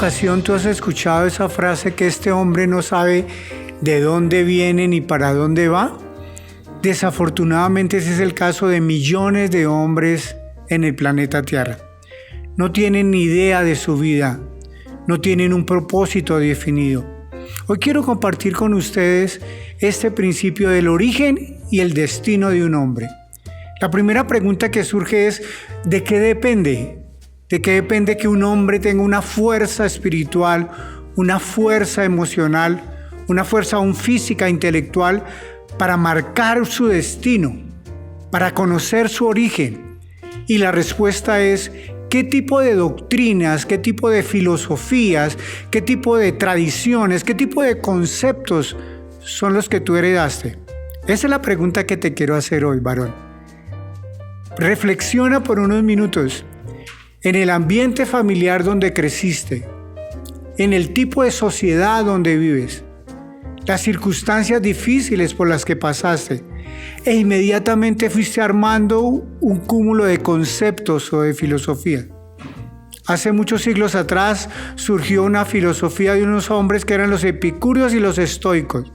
ocasión tú has escuchado esa frase que este hombre no sabe de dónde viene ni para dónde va? Desafortunadamente ese es el caso de millones de hombres en el planeta Tierra. No tienen ni idea de su vida, no tienen un propósito definido. Hoy quiero compartir con ustedes este principio del origen y el destino de un hombre. La primera pregunta que surge es, ¿de qué depende? ¿De qué depende que un hombre tenga una fuerza espiritual, una fuerza emocional, una fuerza aún física, intelectual, para marcar su destino, para conocer su origen? Y la respuesta es, ¿qué tipo de doctrinas, qué tipo de filosofías, qué tipo de tradiciones, qué tipo de conceptos son los que tú heredaste? Esa es la pregunta que te quiero hacer hoy, varón. Reflexiona por unos minutos en el ambiente familiar donde creciste, en el tipo de sociedad donde vives, las circunstancias difíciles por las que pasaste, e inmediatamente fuiste armando un cúmulo de conceptos o de filosofía. Hace muchos siglos atrás surgió una filosofía de unos hombres que eran los epicúreos y los estoicos.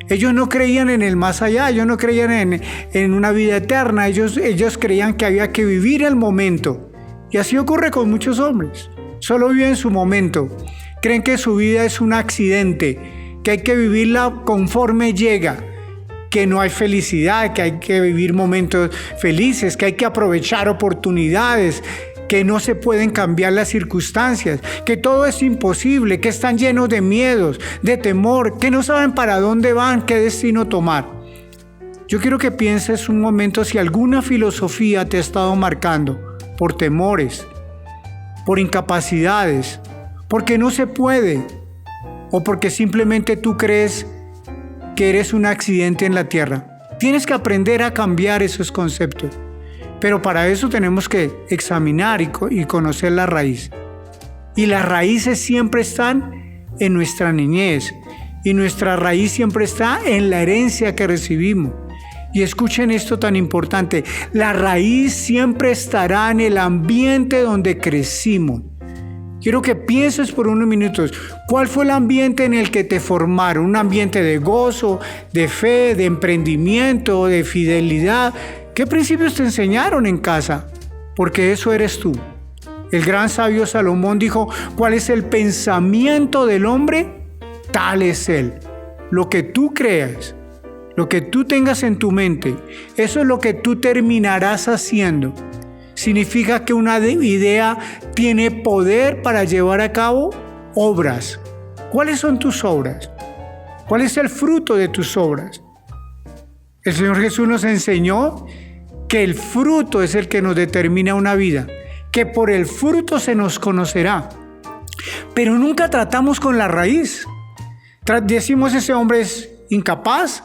Ellos no creían en el más allá, ellos no creían en una vida eterna, ellos creían que había que vivir el momento. Y así ocurre con muchos hombres. Solo viven su momento. Creen que su vida es un accidente, que hay que vivirla conforme llega, que no hay felicidad, que hay que vivir momentos felices, que hay que aprovechar oportunidades, que no se pueden cambiar las circunstancias, que todo es imposible, que están llenos de miedos, de temor, que no saben para dónde van, qué destino tomar. Yo quiero que pienses un momento si alguna filosofía te ha estado marcando por temores, por incapacidades, porque no se puede, o porque simplemente tú crees que eres un accidente en la tierra. Tienes que aprender a cambiar esos conceptos. Pero para eso tenemos que examinar y conocer la raíz. Y las raíces siempre están en nuestra niñez. Y nuestra raíz siempre está en la herencia que recibimos. Y escuchen esto tan importante. La raíz siempre estará en el ambiente donde crecimos. Quiero que pienses por unos minutos, ¿cuál fue el ambiente en el que te formaron? ¿Un ambiente de gozo, de fe, de emprendimiento, de fidelidad? ¿Qué principios te enseñaron en casa? Porque eso eres tú. El gran sabio Salomón dijo, ¿cuál es el pensamiento del hombre? Tal es él. Lo que tú creas, lo que tú tengas en tu mente, eso es lo que tú terminarás haciendo. Significa que una idea tiene poder para llevar a cabo obras. ¿Cuáles son tus obras? ¿Cuál es el fruto de tus obras? El Señor Jesús nos enseñó que el fruto es el que nos determina una vida, que por el fruto se nos conocerá. Pero nunca tratamos con la raíz. Decimos, ese hombre es incapaz,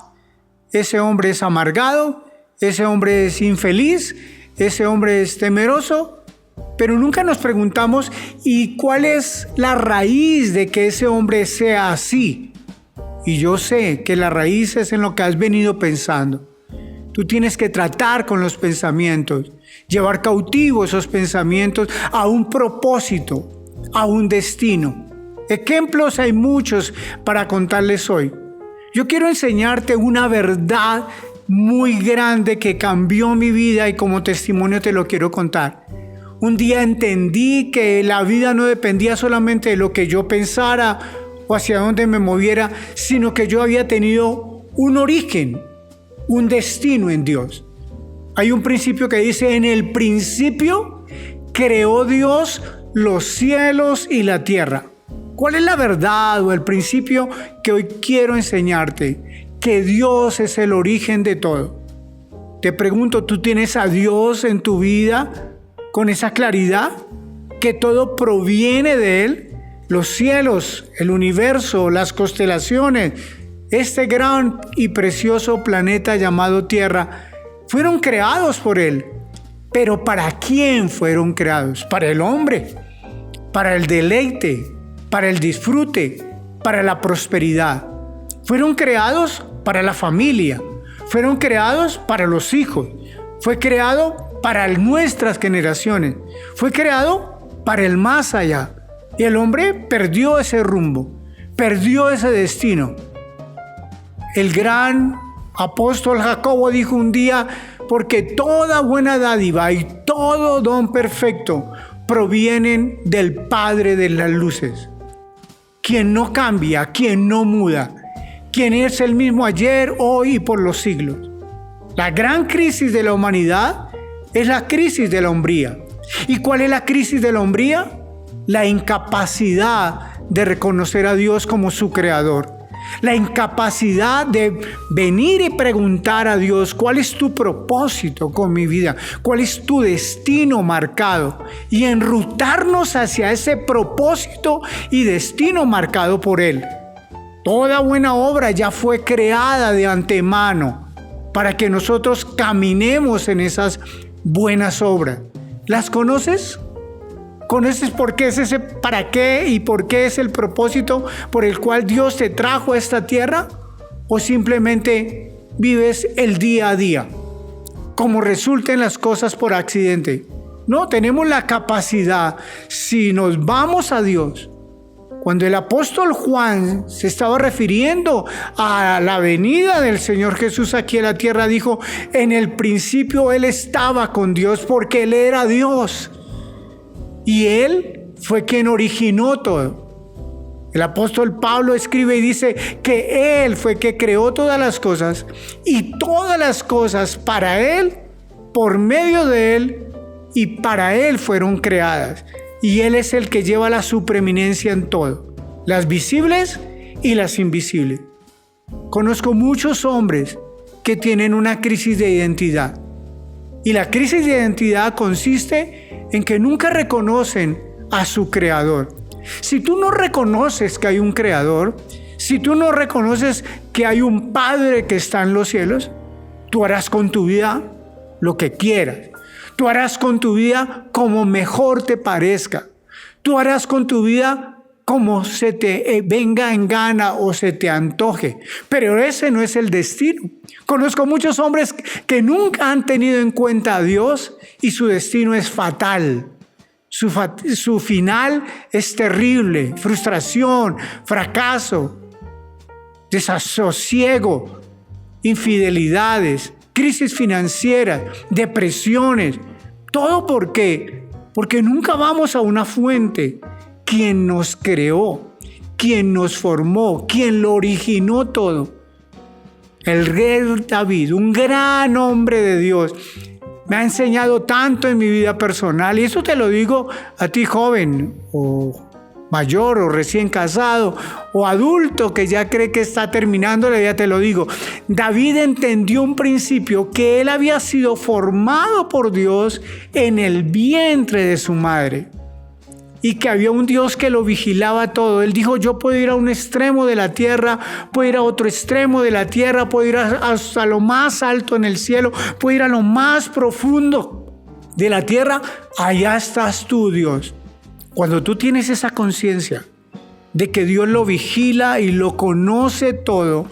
ese hombre es amargado, ese hombre es infeliz, ese hombre es temeroso, pero nunca nos preguntamos, ¿y cuál es la raíz de que ese hombre sea así? Y yo sé que la raíz es en lo que has venido pensando. Tú tienes que tratar con los pensamientos, llevar cautivo esos pensamientos a un propósito, a un destino. Ejemplos hay muchos para contarles hoy. Yo quiero enseñarte una verdad muy grande que cambió mi vida y como testimonio te lo quiero contar. Un día entendí que la vida no dependía solamente de lo que yo pensara o hacia dónde me moviera, sino que yo había tenido un origen, un destino en Dios. Hay un principio que dice, en el principio creó Dios los cielos y la tierra. ¿Cuál es la verdad o el principio que hoy quiero enseñarte? Que Dios es el origen de todo. Te pregunto, ¿tú tienes a Dios en tu vida con esa claridad? Que todo proviene de Él. Los cielos, el universo, las constelaciones, este gran y precioso planeta llamado Tierra, fueron creados por Él. Pero ¿para quién fueron creados? Para el hombre, para el deleite, para el disfrute, para la prosperidad. Fueron creados para la familia, fueron creados para los hijos, fue creado para nuestras generaciones, fue creado para el más allá. Y el hombre perdió ese rumbo, perdió ese destino. El gran apóstol Jacobo dijo un día: porque toda buena dádiva y todo don perfecto provienen del Padre de las luces, quien no cambia, quien no muda, quien es el mismo ayer, hoy y por los siglos. La gran crisis de la humanidad es la crisis de la hombría. ¿Y cuál es la crisis de la hombría? La incapacidad de reconocer a Dios como su creador. La incapacidad de venir y preguntar a Dios: ¿cuál es tu propósito con mi vida? ¿Cuál es tu destino marcado? Y enrutarnos hacia ese propósito y destino marcado por Él. Toda buena obra ya fue creada de antemano para que nosotros caminemos en esas buenas obras. ¿Las conoces? ¿Conoces por qué es ese para qué y por qué es el propósito por el cual Dios te trajo a esta tierra? ¿O simplemente vives el día a día, como resulten las cosas por accidente? No, tenemos la capacidad, si nos vamos a Dios. Cuando el apóstol Juan se estaba refiriendo a la venida del Señor Jesús aquí en la tierra, dijo: en el principio Él estaba con Dios, porque Él era Dios. Y Él fue quien originó todo. El apóstol Pablo escribe y dice que Él fue que creó todas las cosas, y todas las cosas para Él, por medio de Él y para Él fueron creadas. Y Él es el que lleva la supreeminencia en todo, las visibles y las invisibles. Conozco muchos hombres que tienen una crisis de identidad. Y la crisis de identidad consiste en que nunca reconocen a su creador. Si tú no reconoces que hay un creador, si tú no reconoces que hay un Padre que está en los cielos, tú harás con tu vida lo que quieras. Tú harás con tu vida como mejor te parezca. Tú harás con tu vida como se te venga en gana o se te antoje. Pero ese no es el destino. Conozco muchos hombres que nunca han tenido en cuenta a Dios y su destino es fatal. Su final es terrible: frustración, fracaso, desasosiego, infidelidades, crisis financieras, depresiones. ¿Todo por qué? Porque nunca vamos a una fuente, quien nos creó, quien nos formó, quien lo originó todo. El rey David, un gran hombre de Dios, me ha enseñado tanto en mi vida personal, y eso te lo digo a ti, joven o mayor o recién casado o adulto que ya cree que está terminando la vida. Te lo digo: David entendió un principio, que él había sido formado por Dios en el vientre de su madre y que había un Dios que lo vigilaba todo. Él dijo: yo puedo ir a un extremo de la tierra, puedo ir a otro extremo de la tierra, puedo ir hasta lo más alto en el cielo, puedo ir a lo más profundo de la tierra. Allá estás tú, Dios. Cuando tú tienes esa conciencia de que Dios lo vigila y lo conoce todo,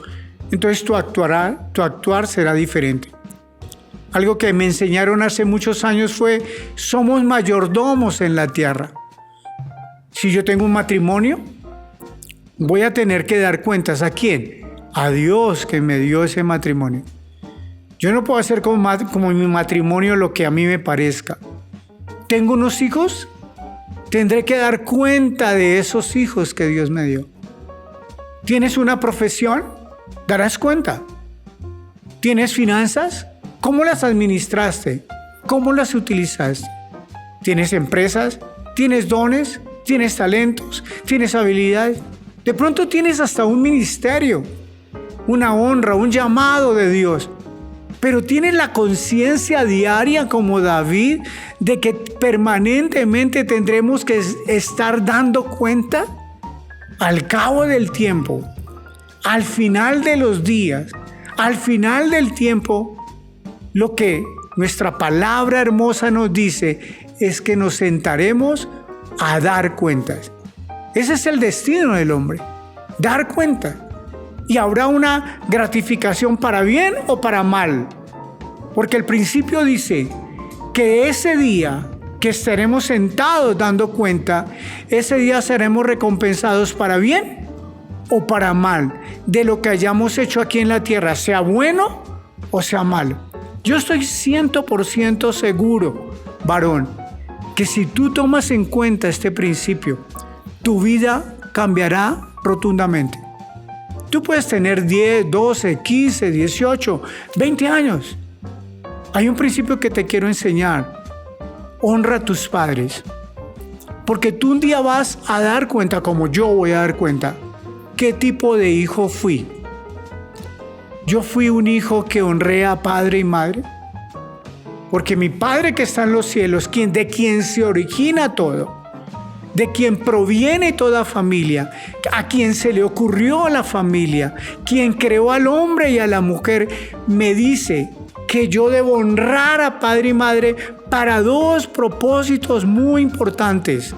entonces tu actuar será diferente. Algo que me enseñaron hace muchos años fue: somos mayordomos en la tierra. Si yo tengo un matrimonio, voy a tener que dar cuentas. ¿A quién? A Dios, que me dio ese matrimonio. Yo no puedo hacer como en mi matrimonio lo que a mí me parezca. ¿Tengo unos hijos? Tendré que dar cuenta de esos hijos que Dios me dio. ¿Tienes una profesión? Darás cuenta. ¿Tienes finanzas? ¿Cómo las administraste? ¿Cómo las utilizaste? ¿Tienes empresas? ¿Tienes dones? ¿Tienes talentos? ¿Tienes habilidades? De pronto tienes hasta un ministerio, una honra, un llamado de Dios. Pero tienes la conciencia diaria, como David, de que permanentemente tendremos que estar dando cuenta al cabo del tiempo, al final de los días, al final del tiempo. Lo que nuestra palabra hermosa nos dice es que nos sentaremos a dar cuentas. Ese es el destino del hombre, dar cuenta. Y habrá una gratificación para bien o para mal. Porque el principio dice que ese día que estaremos sentados dando cuenta, ese día seremos recompensados para bien o para mal, de lo que hayamos hecho aquí en la tierra, sea bueno o sea malo. Yo estoy 100% seguro, varón, que si tú tomas en cuenta este principio, tu vida cambiará rotundamente. Tú puedes tener 10, 12, 15, 18, 20 años. Hay un principio que te quiero enseñar. Honra a tus padres. Porque tú un día vas a dar cuenta, como yo voy a dar cuenta, qué tipo de hijo fui. Yo fui un hijo que honré a padre y madre. Porque mi Padre que está en los cielos, de quien se origina todo, de quien proviene toda familia, a quien se le ocurrió la familia, quien creó al hombre y a la mujer, me dice que yo debo honrar a padre y madre para dos propósitos muy importantes: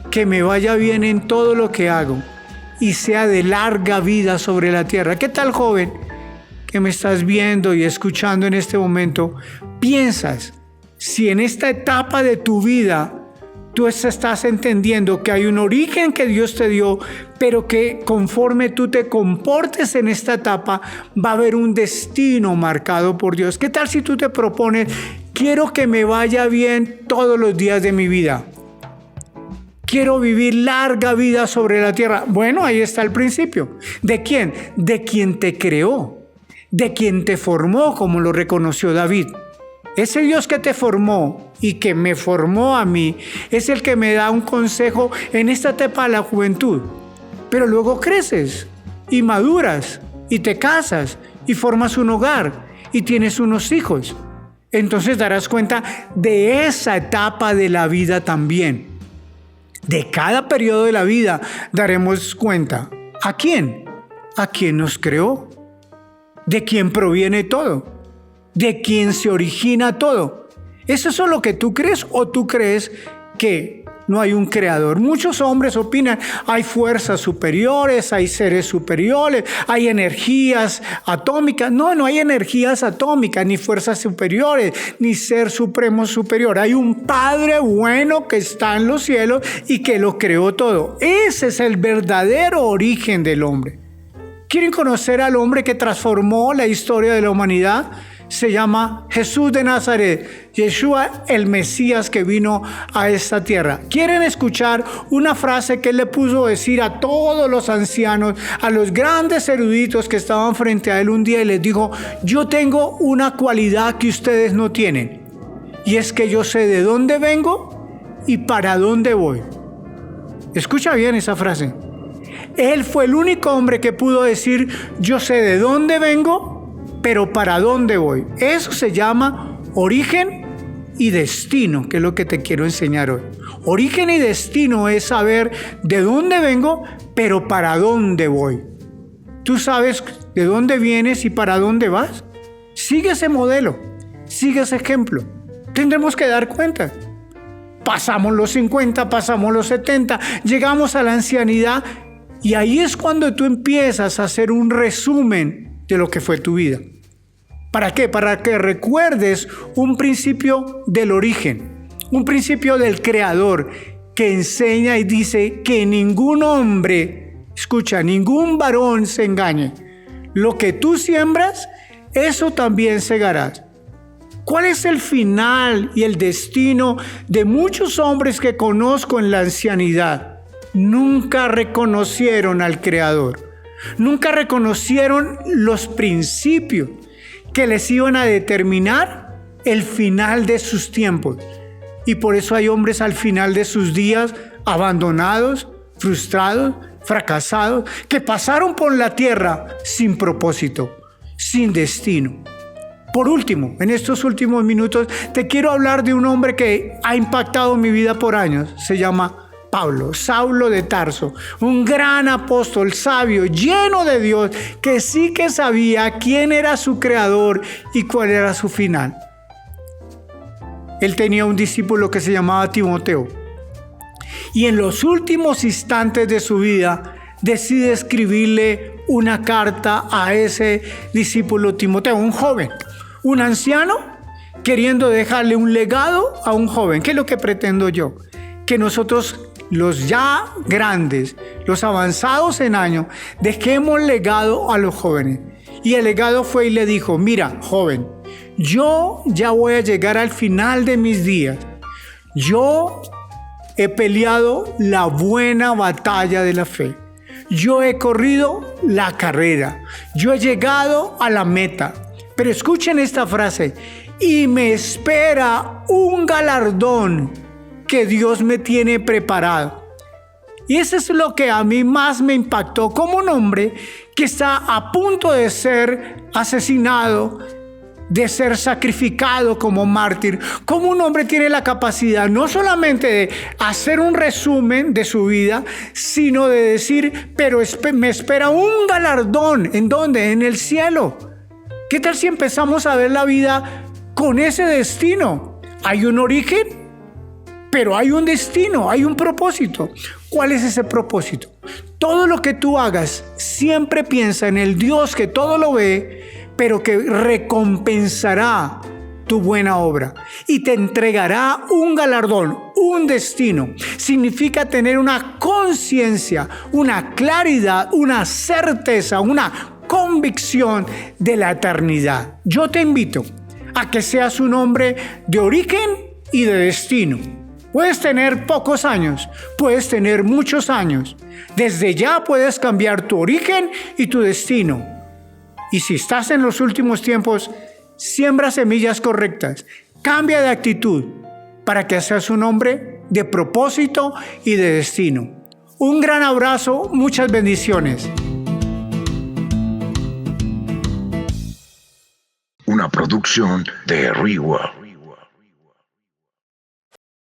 que me vaya bien en todo lo que hago y sea de larga vida sobre la tierra. ¿Qué tal, joven, que me estás viendo y escuchando en este momento? ¿Piensas si en esta etapa de tu vida tú estás entendiendo que hay un origen que Dios te dio, pero que conforme tú te comportes en esta etapa va a haber un destino marcado por Dios? ¿Qué tal si tú te propones: quiero que me vaya bien todos los días de mi vida? Quiero vivir larga vida sobre la tierra. Bueno, ahí está el principio. ¿De quién? De quien te creó, de quien te formó, como lo reconoció David. Ese Dios que te formó y que me formó a mí es el que me da un consejo en esta etapa de la juventud. Pero luego creces y maduras y te casas y formas un hogar y tienes unos hijos. Entonces darás cuenta de esa etapa de la vida también. De cada periodo de la vida daremos cuenta. ¿A quién? ¿A quién nos creó? ¿De quién proviene todo? ¿De quién se origina todo? ¿Es eso lo que tú crees o tú crees que no hay un creador? Muchos hombres opinan: hay fuerzas superiores, hay seres superiores, hay energías atómicas. No, no hay energías atómicas, ni fuerzas superiores, ni ser supremo superior. Hay un Padre bueno que está en los cielos y que lo creó todo. Ese es el verdadero origen del hombre. ¿Quieren conocer al hombre que transformó la historia de la humanidad? Se llama Jesús de Nazaret, Yeshua, el Mesías que vino a esta tierra. ¿Quieren escuchar una frase que él le puso a decir a todos los ancianos, a los grandes eruditos que estaban frente a él un día, y les dijo: yo tengo una cualidad que ustedes no tienen, y es que yo sé de dónde vengo y para dónde voy? Escucha bien esa frase. Él fue el único hombre que pudo decir: yo sé de dónde vengo, pero ¿para dónde voy? Eso se llama origen y destino, que es lo que te quiero enseñar hoy. Origen y destino es saber de dónde vengo, pero ¿para dónde voy? ¿Tú sabes de dónde vienes y para dónde vas? Sigue ese modelo, sigue ese ejemplo. Tendremos que dar cuenta. Pasamos los 50, pasamos los 70, llegamos a la ancianidad, y ahí es cuando tú empiezas a hacer un resumen de lo que fue tu vida. ¿Para qué? Para que recuerdes un principio del origen, un principio del Creador, que enseña y dice que ningún hombre, escucha, ningún varón se engañe. Lo que tú siembras, eso también segarás. ¿Cuál es el final y el destino de muchos hombres que conozco en la ancianidad? Nunca reconocieron al Creador. Nunca reconocieron los principios que les iban a determinar el final de sus tiempos. Y por eso hay hombres al final de sus días abandonados, frustrados, fracasados, que pasaron por la tierra sin propósito, sin destino. Por último, en estos últimos minutos, te quiero hablar de un hombre que ha impactado mi vida por años. Se llama Pablo, Saulo de Tarso, un gran apóstol sabio, lleno de Dios, que sí que sabía quién era su creador y cuál era su final. Él tenía un discípulo que se llamaba Timoteo, y en los últimos instantes de su vida decide escribirle una carta a ese discípulo Timoteo, un joven, un anciano queriendo dejarle un legado a un joven. ¿Qué es lo que pretendo yo? Que nosotros, los ya grandes, los avanzados en años, dejemos legado a los jóvenes. Y el legado fue y le dijo: mira, joven, yo ya voy a llegar al final de mis días. Yo he peleado la buena batalla de la fe. Yo he corrido la carrera. Yo he llegado a la meta. Pero escuchen esta frase: y me espera un galardón que Dios me tiene preparado. Y eso es lo que a mí más me impactó, como un hombre que está a punto de ser asesinado, de ser sacrificado como mártir, como un hombre tiene la capacidad no solamente de hacer un resumen de su vida, sino de decir: pero me espera un galardón. ¿En dónde? En el cielo. ¿Qué tal si empezamos a ver la vida con ese destino? Hay un origen, pero hay un destino, hay un propósito. ¿Cuál es ese propósito? Todo lo que tú hagas, siempre piensa en el Dios que todo lo ve, pero que recompensará tu buena obra y te entregará un galardón, un destino. Significa tener una conciencia, una claridad, una certeza, una convicción de la eternidad. Yo te invito a que seas un hombre de origen y de destino. Puedes tener pocos años, puedes tener muchos años. Desde ya puedes cambiar tu origen y tu destino. Y si estás en los últimos tiempos, siembra semillas correctas. Cambia de actitud para que seas un hombre de propósito y de destino. Un gran abrazo, muchas bendiciones. Una producción de Reworld.